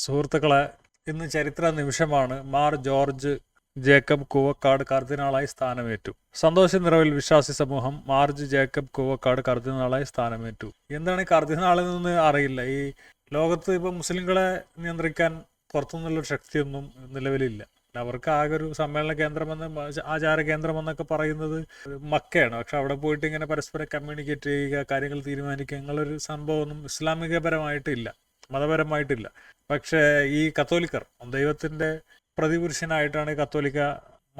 സുഹൃത്തുക്കളെ, ഇന്ന് ചരിത്ര നിമിഷമാണ്. മാർ ജോർജ് ജേക്കബ് കൂവക്കാട് കർദിനാളായി സ്ഥാനമേറ്റു. സന്തോഷ നിറവിൽ വിശ്വാസി സമൂഹം മാർജ് ജേക്കബ് കൂവക്കാട് കർദിനാളായി സ്ഥാനമേറ്റു. എന്താണ് ഈ കർദിനാളിൽ നിന്ന് അറിയില്ല. ഈ ലോകത്ത് ഇപ്പം മുസ്ലിങ്ങളെ നിയന്ത്രിക്കാൻ പുറത്തുനിന്നുള്ളൊരു ശക്തിയൊന്നും നിലവിലില്ല. അവർക്ക് ആകെ ഒരു സമ്മേളന കേന്ദ്രമെന്ന്, ആചാര കേന്ദ്രമെന്നൊക്കെ പറയുന്നത് മക്കയാണ്. പക്ഷെ അവിടെ പോയിട്ട് ഇങ്ങനെ പരസ്പരം കമ്മ്യൂണിക്കേറ്റ് ചെയ്യുക, കാര്യങ്ങൾ തീരുമാനിക്കുക എന്നുള്ളൊരു സംഭവമൊന്നും ഇസ്ലാമികപരമായിട്ടില്ല, മതപരമായിട്ടില്ല. പക്ഷേ ഈ കത്തോലിക്കർ, ദൈവത്തിൻ്റെ പ്രതിപുരുഷനായിട്ടാണ് കത്തോലിക്ക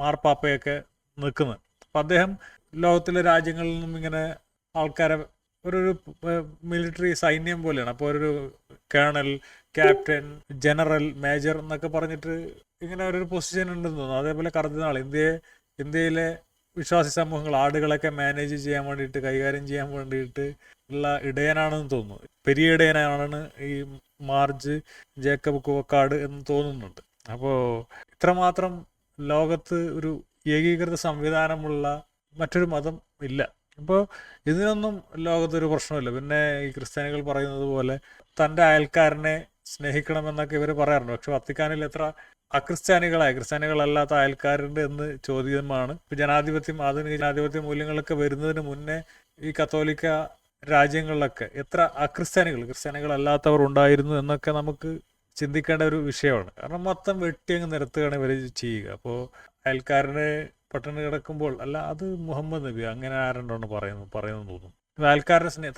മാർപ്പാപ്പയൊക്കെ നിൽക്കുന്നത്. അപ്പം അദ്ദേഹം ലോകത്തിലെ രാജ്യങ്ങളിൽ നിന്നും ഇങ്ങനെ ആൾക്കാരെ ഒരു മിലിറ്ററി സൈന്യം പോലെയാണ്. അപ്പോൾ ഒരു കേണൽ, ക്യാപ്റ്റൻ, ജനറൽ, മേജർ എന്നൊക്കെ പറഞ്ഞിട്ട് ഇങ്ങനെ ഒരു പൊസിഷൻ ഉണ്ടെന്ന് തോന്നുന്നു. അതേപോലെ കർദിനാൾ ഇന്ത്യയിലെ വിശ്വാസി സമൂഹങ്ങൾ, ആടുകളൊക്കെ മാനേജ് ചെയ്യാൻ വേണ്ടിയിട്ട്, കൈകാര്യം ചെയ്യാൻ വേണ്ടിയിട്ട് ഉള്ള ഇടയനാണെന്ന് തോന്നുന്നു. പെരിയ ഇടയനാണ് ഈ മാർജ് ജേക്കബ് കൂവക്കാട് എന്ന് തോന്നുന്നുണ്ട്. അപ്പോൾ ഇത്രമാത്രം ലോകത്ത് ഒരു ഏകീകൃത സംവിധാനമുള്ള മറ്റൊരു മതം ഇല്ല. അപ്പോൾ ഇതിനൊന്നും ലോകത്തൊരു പ്രശ്നമില്ല. പിന്നെ ഈ ക്രിസ്ത്യാനികൾ പറയുന്നത് പോലെ തൻ്റെ അയൽക്കാരനെ സ്നേഹിക്കണമെന്നൊക്കെ ഇവർ പറയാറുണ്ട്. പക്ഷെ വത്തിക്കാനിൽ എത്ര ക്രിസ്ത്യാനികളല്ലാത്ത അയൽക്കാരുണ്ട് എന്ന് ചോദ്യമാണ്. ഇപ്പം ആധുനിക ജനാധിപത്യ മൂല്യങ്ങളൊക്കെ വരുന്നതിന് മുന്നേ ഈ കത്തോലിക്ക രാജ്യങ്ങളിലൊക്കെ എത്ര ക്രിസ്ത്യാനികളല്ലാത്തവർ ഉണ്ടായിരുന്നു എന്നൊക്കെ നമുക്ക് ചിന്തിക്കേണ്ട ഒരു വിഷയമാണ്. കാരണം മൊത്തം വെട്ടി അങ്ങ് നിരത്തുകയാണ് ഇവർ ചെയ്യുക. അപ്പോൾ അയൽക്കാരന് പട്ടിണി കിടക്കുമ്പോൾ, അല്ല അത് മുഹമ്മദ് നബി അങ്ങനെ ആരുണ്ടോന്ന് പറയുന്നു തോന്നുന്നു.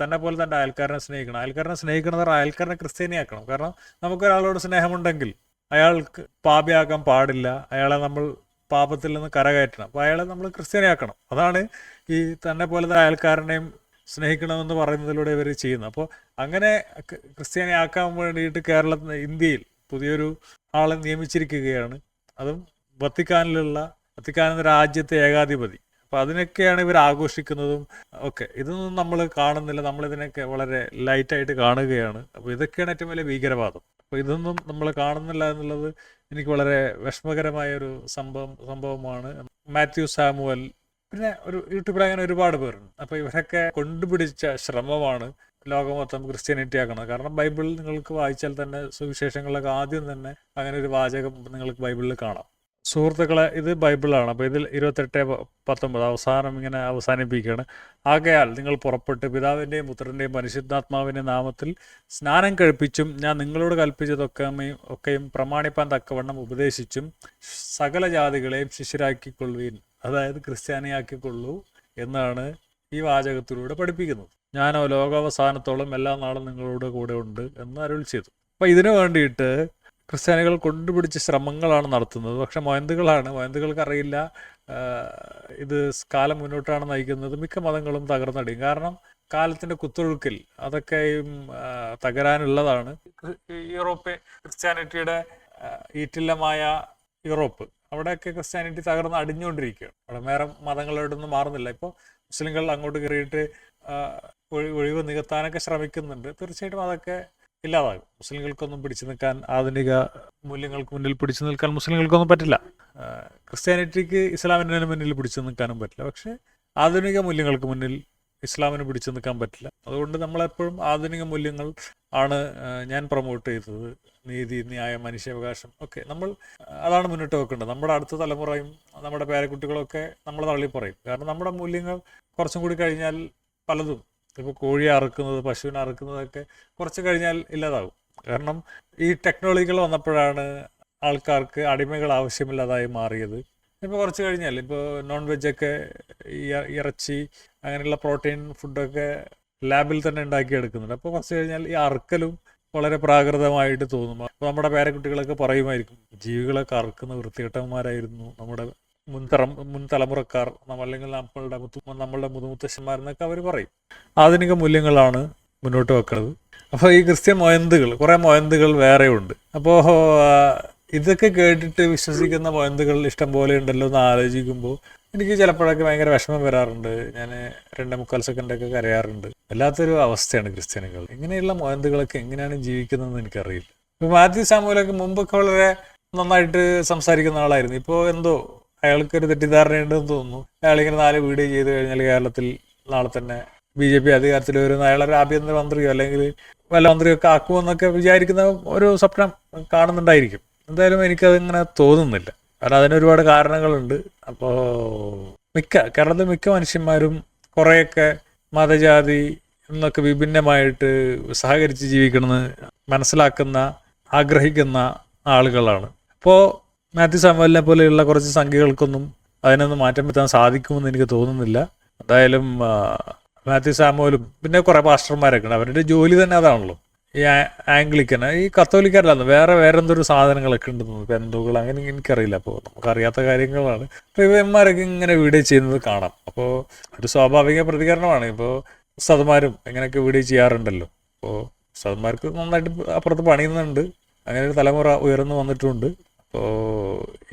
തന്നെ പോലെ തൻ്റെ അയൽക്കാരനെ സ്നേഹിക്കണം. അയൽക്കാരനെ സ്നേഹിക്കണമെന്ന് പറഞ്ഞാൽ അയൽക്കാരനെ ക്രിസ്ത്യാനിയാക്കണം. കാരണം നമുക്കൊരാളോട് സ്നേഹമുണ്ടെങ്കിൽ അയാൾക്ക് പാപിയാക്കാൻ പാടില്ല. അയാളെ നമ്മൾ പാപത്തിൽ നിന്ന് കരകയറ്റണം. അപ്പോൾ അയാളെ നമ്മൾ ക്രിസ്ത്യാനിയാക്കണം. അതാണ് ഈ തന്നെ പോലെ അയൽക്കാരനെയും സ്നേഹിക്കണമെന്ന് പറയുന്നതിലൂടെ ഇവർ ചെയ്യുന്നത്. അപ്പോൾ അങ്ങനെ ക്രിസ്ത്യാനിയാക്കാൻ വേണ്ടിയിട്ട് ഇന്ത്യയിൽ പുതിയൊരു ആളെ നിയമിച്ചിരിക്കുകയാണ്. അതും വത്തിക്കാൻ എന്ന രാജ്യത്തെ ഏകാധിപതി. അപ്പോൾ അതിനൊക്കെയാണ് ഇവർ ആഘോഷിക്കുന്നതും ഒക്കെ. ഇതൊന്നും നമ്മൾ കാണുന്നില്ല. നമ്മളിതിനൊക്കെ വളരെ ലൈറ്റായിട്ട് കാണുകയാണ്. അപ്പോൾ ഇതൊക്കെയാണ് ഏറ്റവും വലിയ ഭീകരവാദം. അപ്പോൾ ഇതൊന്നും നമ്മൾ കാണുന്നില്ല എന്നുള്ളത് എനിക്ക് വളരെ വിഷമകരമായ ഒരു സംഭവമാണ്. മാത്യു സാമുവൽ, പിന്നെ ഒരു യൂട്യൂബിൽ അങ്ങനെ ഒരുപാട് പേരുണ്ട്. അപ്പോൾ ഇവരൊക്കെ കൊണ്ടുപിടിച്ച ശ്രമമാണ് ലോകം മൊത്തം ക്രിസ്ത്യാനിറ്റി ആക്കണം. കാരണം ബൈബിൾ നിങ്ങൾക്ക് വായിച്ചാൽ തന്നെ സുവിശേഷങ്ങളിലൊക്കെ ആദ്യം തന്നെ അങ്ങനെ ഒരു വാചകം നിങ്ങൾക്ക് ബൈബിളിൽ കാണാം. സുഹൃത്തുക്കളെ, ഇത് ബൈബിളാണ്. അപ്പോൾ ഇതിൽ 28:19 ഇങ്ങനെ അവസാനിപ്പിക്കുകയാണ്. ആകയാൽ നിങ്ങൾ പുറപ്പെട്ട് പിതാവിൻ്റെയും പുത്രൻ്റെയും പരിശുദ്ധാത്മാവിൻ്റെ നാമത്തിൽ സ്നാനം കഴിപ്പിച്ചും ഞാൻ നിങ്ങളോട് കൽപ്പിച്ചതൊക്കെയും പ്രമാണിപ്പാൻ തക്കവണ്ണം ഉപദേശിച്ചും സകല ജാതികളെയും ശിഷ്യരാക്കിക്കൊള്ളുവീൻ, അതായത് ക്രിസ്ത്യാനിയാക്കിക്കൊള്ളൂ എന്നാണ് ഈ വാചകത്തിലൂടെ പഠിപ്പിക്കുന്നത്. ഞാനോ ലോകാവസാനത്തോളം എല്ലാ നാളും നിങ്ങളോട് കൂടെ ഉണ്ട് എന്ന് അരുൾ ചെയ്തു. അപ്പോൾ ഇതിനു വേണ്ടിയിട്ട് ക്രിസ്ത്യാനികൾ കൊണ്ടുപിടിച്ച ശ്രമങ്ങളാണ് നടത്തുന്നത്. പക്ഷെ മൊയന്തുകൾക്ക് അറിയില്ല ഇത് കാലം മുന്നോട്ടാണ് നയിക്കുന്നത്. മിക്ക മതങ്ങളും തകർന്നടിയും. കാരണം കാലത്തിൻ്റെ കുത്തൊഴുക്കിൽ അതൊക്കെയും തകരാനുള്ളതാണ്. ക്രിസ്ത്യാനിറ്റിയുടെ ഈറ്റില്ലമായ യൂറോപ്പ്, അവിടെയൊക്കെ ക്രിസ്ത്യാനിറ്റി തകർന്ന് അടിഞ്ഞുകൊണ്ടിരിക്കുകയാണ്. അവിടെ വേറെ മതങ്ങളോടൊന്നും മാറുന്നില്ല. ഇപ്പോൾ മുസ്ലിങ്ങൾ അങ്ങോട്ട് കയറിയിട്ട് ഒഴിവ് നികത്താനൊക്കെ ശ്രമിക്കുന്നുണ്ട്. തീർച്ചയായിട്ടും അതൊക്കെ ഇല്ലാതാകും. മുസ്ലിങ്ങൾക്കൊന്നും പിടിച്ചു നിൽക്കാൻ, ആധുനിക മൂല്യങ്ങൾക്ക് മുന്നിൽ പിടിച്ചു നിൽക്കാൻ മുസ്ലിങ്ങൾക്കൊന്നും പറ്റില്ല. ക്രിസ്ത്യാനിറ്റിക്ക് ഇസ്ലാമിന് മുന്നിൽ പിടിച്ചു നിൽക്കാനും പറ്റില്ല. പക്ഷേ ആധുനിക മൂല്യങ്ങൾക്ക് മുന്നിൽ ഇസ്ലാമിന് പിടിച്ചു നിൽക്കാൻ പറ്റില്ല. അതുകൊണ്ട് നമ്മളെപ്പോഴും ആധുനിക മൂല്യങ്ങൾ ആണ് ഞാൻ പ്രൊമോട്ട് ചെയ്തത്. നീതി, ന്യായം, മനുഷ്യാവകാശം ഒക്കെ അതാണ് മുന്നോട്ട് വെക്കേണ്ടത്. നമ്മുടെ അടുത്ത തലമുറയും നമ്മുടെ പേരക്കുട്ടികളൊക്കെ നമ്മൾ തള്ളിപ്പറയും. കാരണം നമ്മുടെ മൂല്യങ്ങൾ കുറച്ചും കൂടി കഴിഞ്ഞാൽ പലതും, ഇപ്പോൾ കോഴിയെ അറുക്കുന്നത്, പശുവിനെ അറുക്കുന്നതൊക്കെ കുറച്ച് കഴിഞ്ഞാൽ ഇല്ലാതാകും. കാരണം ഈ ടെക്നോളജികൾ വന്നപ്പോഴാണ് ആൾക്കാർക്ക് അടിമകൾ ആവശ്യമില്ലാതായി മാറിയത്. ഇപ്പോൾ കുറച്ച് കഴിഞ്ഞാൽ ഇപ്പോൾ നോൺ വെജൊക്കെ, ഇറച്ചി, അങ്ങനെയുള്ള പ്രോട്ടീൻ ഫുഡൊക്കെ ലാബിൽ തന്നെ ഉണ്ടാക്കിയെടുക്കുന്നുണ്ട്. അപ്പോൾ കുറച്ച് കഴിഞ്ഞാൽ ഈ അറുക്കലും വളരെ പ്രാകൃതമായിട്ട് തോന്നും. അപ്പോൾ നമ്മുടെ പേരക്കുട്ടികളൊക്കെ പറയുമായിരിക്കും, ജീവികളൊക്കെ അറുക്കുന്ന വൃത്തികെട്ടന്മാരായിരുന്നു നമ്മുടെ മുൻ തലമുറക്കാർ, അല്ലെങ്കിൽ നമ്മളുടെ മുതുമുത്തശ്ശന്മാരെന്നൊക്കെ അവർ പറയും. ആധുനിക മൂല്യങ്ങളാണ് മുന്നോട്ട് വെക്കുന്നത്. അപ്പോൾ ഈ ക്രിസ്ത്യൻ കുറേ മൊയന്തുകൾ വേറെയുണ്ട്. അപ്പോൾ ഇതൊക്കെ കേട്ടിട്ട് വിശ്വസിക്കുന്ന മൊയന്തുകൾ ഇഷ്ടം പോലെ ഉണ്ടല്ലോ എന്ന് ആലോചിക്കുമ്പോൾ എനിക്ക് ചിലപ്പോഴൊക്കെ ഭയങ്കര വിഷമം വരാറുണ്ട്. ഞാൻ 2.25 സെക്കൻഡൊക്കെ കരയാറുണ്ട്. വല്ലാത്തൊരു അവസ്ഥയാണ് ക്രിസ്ത്യാനികൾ. ഇങ്ങനെയുള്ള മൊയന്തുകളൊക്കെ എങ്ങനെയാണ് ജീവിക്കുന്നതെന്ന് എനിക്കറിയില്ല. ഇപ്പോൾ മാത്യു സാമുവലൊക്കെ മുമ്പൊക്കെ വളരെ നന്നായിട്ട് സംസാരിക്കുന്ന ആളായിരുന്നു. ഇപ്പോൾ എന്തോ അയാൾക്കൊരു തെറ്റിദ്ധാരണയുണ്ടെന്ന് തോന്നുന്നു. അയാളിങ്ങനെ 4 വീഡിയോ ചെയ്ത് കഴിഞ്ഞാൽ കേരളത്തിൽ നാളെ തന്നെ BJP അധികാരത്തിൽ വരുന്ന, അയാളൊരു ആഭ്യന്തര മന്ത്രിയോ അല്ലെങ്കിൽ വല്ല മന്ത്രിയൊക്കെ ആക്കുമെന്നൊക്കെ വിചാരിക്കുന്ന ഒരു സ്വപ്നം കാണുന്നുണ്ടായിരിക്കും. എന്തായാലും എനിക്കതിങ്ങനെ തോന്നുന്നില്ല. കാരണം അതിനൊരുപാട് കാരണങ്ങളുണ്ട്. അപ്പോൾ കേരളത്തിലെ മിക്ക മനുഷ്യന്മാരും കുറേയൊക്കെ മതജാതി എന്നൊക്കെ വിഭിന്നമായിട്ട് സഹകരിച്ച് ജീവിക്കണമെന്ന് മനസ്സിലാക്കുന്ന, ആഗ്രഹിക്കുന്ന ആളുകളാണ്. അപ്പോൾ മാത്യു സാമുവലിനെ പോലെയുള്ള കുറച്ച് സംഖ്യകൾക്കൊന്നും അതിനൊന്നും മാറ്റം വരുത്താൻ സാധിക്കുമെന്ന് എനിക്ക് തോന്നുന്നില്ല. എന്തായാലും മാത്യു സാമുവലും പിന്നെ കുറേ പാസ്റ്റർമാരൊക്കെ ഉണ്ട്. അവരുടെ ജോലി തന്നെ അതാണല്ലോ. ഈ ആംഗ്ലിക്കൻ, ഈ കത്തോലിക്കാരല്ലാന്ന് വേറെ എന്തൊരു സാധനങ്ങളൊക്കെ ഉണ്ടെന്ന്, പെന്തോകൾ, അങ്ങനെ എനിക്കറിയില്ല. അപ്പോൾ നമുക്കറിയാത്ത കാര്യങ്ങളാണ്. അപ്പോൾ ഇവന്മാരൊക്കെ ഇങ്ങനെ വീഡിയോ ചെയ്യുന്നത് കാണാം. അപ്പോൾ ഒരു സ്വാഭാവിക പ്രതികരണമാണ്. ഇപ്പോൾ ഉസ്താദുമാരും ഇങ്ങനെയൊക്കെ വീഡിയോ ചെയ്യാറുണ്ടല്ലോ. അപ്പോൾ ഉസ്താദുമാർക്ക് നന്നായിട്ട് അപ്പുറത്ത് പണിയുന്നുണ്ട്. അങ്ങനെ ഒരു തലമുറ ഉയർന്നു വന്നിട്ടുണ്ട്. അപ്പോൾ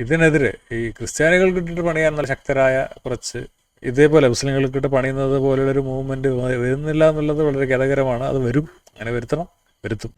ഇതിനെതിരെ ഈ ക്രിസ്ത്യാനികൾക്കിട്ടിട്ട് പണിയാൻ നല്ല ശക്തരായ കുറച്ച് ഇതേപോലെ മുസ്ലിങ്ങൾക്കിട്ട് പണിയുന്നത് പോലുള്ളൊരു മൂവ്മെൻറ്റ് വരുന്നില്ല എന്നുള്ളത് വളരെ ഖേദകരമാണ്. അത് വരും, അങ്ങനെ വരുത്തണം, വരുത്തും.